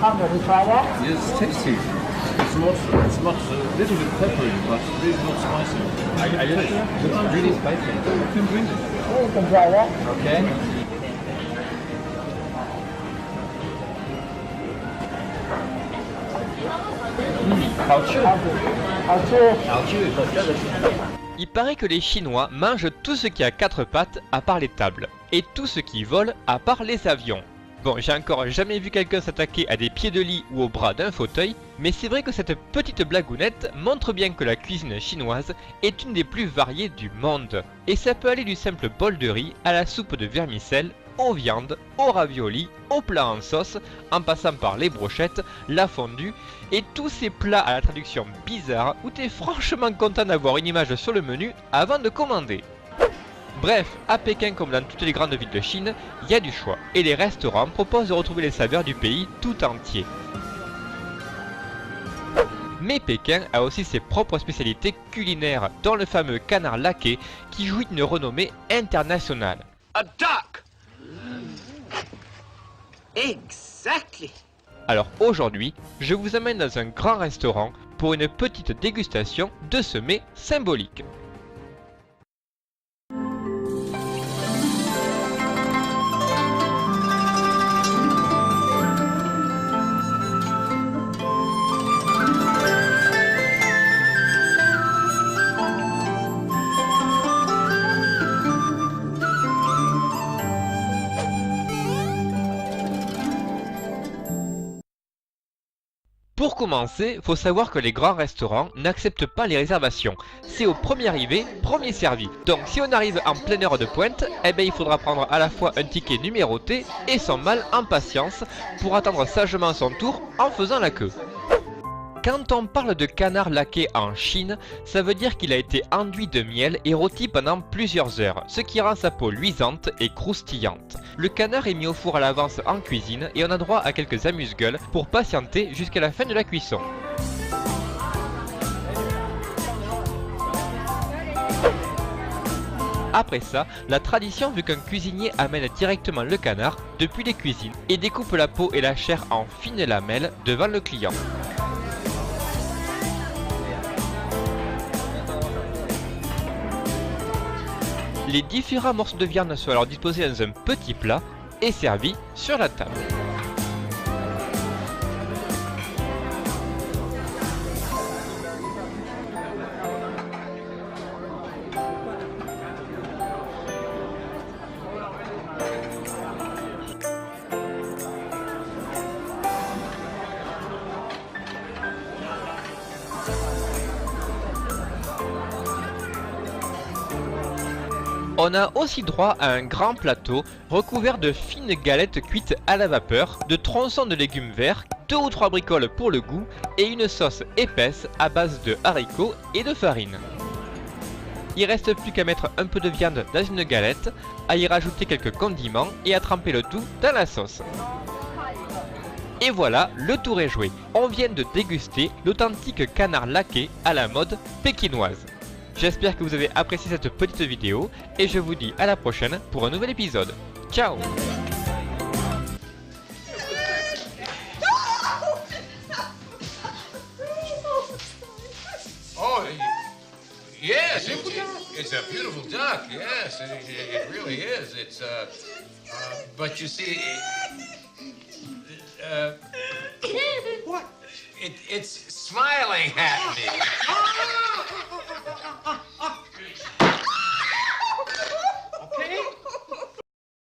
Come, have you tried that? Yes, it's tasty. It's much, a little bit peppery, but really not spicy. I it's really spicy. You can drink it. Yeah, you can try that. Okay. Il paraît que les Chinois mangent tout ce qui a quatre pattes à part les tables, et tout ce qui vole à part les avions. Bon, j'ai encore jamais vu quelqu'un s'attaquer à des pieds de lit ou au bras d'un fauteuil, mais c'est vrai que cette petite blagounette montre bien que la cuisine chinoise est une des plus variées du monde. Et ça peut aller du simple bol de riz à la soupe de vermicelle, aux viandes, aux raviolis, aux plats en sauce, en passant par les brochettes, la fondue, et tous ces plats à la traduction bizarre où t'es franchement content d'avoir une image sur le menu avant de commander. Bref, à Pékin comme dans toutes les grandes villes de Chine, il y a du choix, et les restaurants proposent de retrouver les saveurs du pays tout entier. Mais Pékin a aussi ses propres spécialités culinaires, dont le fameux canard laqué qui jouit d'une renommée internationale. A duck! Exactly! Alors aujourd'hui, je vous amène dans un grand restaurant pour une petite dégustation de ce mets symbolique. Pour commencer, faut savoir que les grands restaurants n'acceptent pas les réservations. C'est au premier arrivé, premier servi. Donc si on arrive en pleine heure de pointe, eh ben il faudra prendre à la fois un ticket numéroté et son mal en patience pour attendre sagement son tour en faisant la queue. Quand on parle de canard laqué en Chine, ça veut dire qu'il a été enduit de miel et rôti pendant plusieurs heures, ce qui rend sa peau luisante et croustillante. Le canard est mis au four à l'avance en cuisine et on a droit à quelques amuse-gueules pour patienter jusqu'à la fin de la cuisson. Après ça, la tradition veut qu'un cuisinier amène directement le canard depuis les cuisines et découpe la peau et la chair en fines lamelles devant le client. Les différents morceaux de viande sont alors disposés dans un petit plat et servis sur la table. On a aussi droit à un grand plateau recouvert de fines galettes cuites à la vapeur, de tronçons de légumes verts, 2 ou 3 bricoles pour le goût et une sauce épaisse à base de haricots et de farine. Il reste plus qu'à mettre un peu de viande dans une galette, à y rajouter quelques condiments et à tremper le tout dans la sauce. Et voilà, le tour est joué. On vient de déguster l'authentique canard laqué à la mode pékinoise. J'espère que vous avez apprécié cette petite vidéo et je vous dis à la prochaine pour un nouvel épisode. Ciao! Oh, yes, it's a beautiful duck. Yes, it really is. It's but you see, what? It's smiling at me.